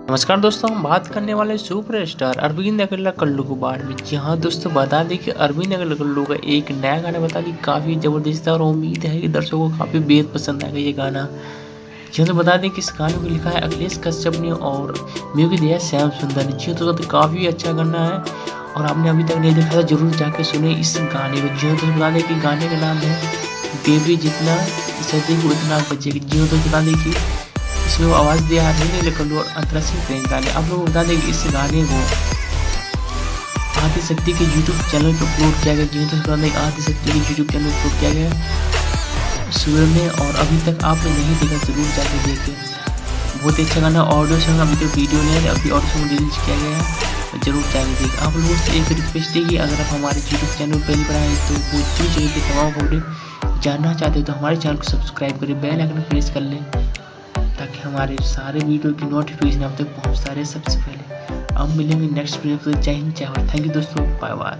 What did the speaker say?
नमस्कार दोस्तों, हम बात करने वाले सुपर स्टार अरविंद अकेला कल्लू के बारे में। जी हाँ दोस्तों, बता दें कि अरविंद अकेला कल्लू का एक नया गाना बता दें काफ़ी ज़बरदस्त है और उम्मीद है कि दर्शकों को काफ़ी बेहद पसंद आएगा ये गाना। जी हाँ, तो बता दें कि इस गाने को लिखा है अखिलेश कश्यप ने और म्यूजिक दिया है श्याम सुंदर ने। जी हाँ, तो काफ़ी अच्छा गाना है और आपने अभी तक नहीं देखा तो जरूर जाके सुने इस गाने को। जी हाँ, तो बता दें कि गाने का नाम है बेबी जितना सजेगी उतना बजेगी। जी हाँ, तो बता दें कि इसमें वो आवाज़ दिया है अरविंद कल्लू और अंतरा सिंह प्रियंका ने। आप लोगों को बता दें कि इस गाने को आदिशक्ति के यूट्यूब चैनल पर अपलोड किया गया। जी तो बता दें आदिशक्ति के यूट्यूब चैनल पर अपलोड किया गया सूर्य ने, और अभी तक आपने नहीं देखा जरूर जाकर देखें। बहुत ही अच्छा गाना ऑडियो सॉन्ग, अभी तो वीडियो नहीं है, अभी ऑडियो सॉन्ग रिलीज किया गया है तो जरूर जाकर देखें। आप लोगों से एक रिक्वेस्ट है कि अगर आप हमारे यूट्यूब चैनल पर पहली बार आए तो वो चीज़ के तमाम अपडेट जानना चाहते हो तो हमारे चैनल को सब्सक्राइब करें, बेल आइकन प्रेस कर लें ताकि हमारे सारे वीडियो की नोटिफिकेशन आप तक पहुंचता रहे सबसे पहले। अब मिलेंगे नेक्स्ट वीडियो। जय हिंद, जय भारत। थैंक यू दोस्तों, बाय बाय।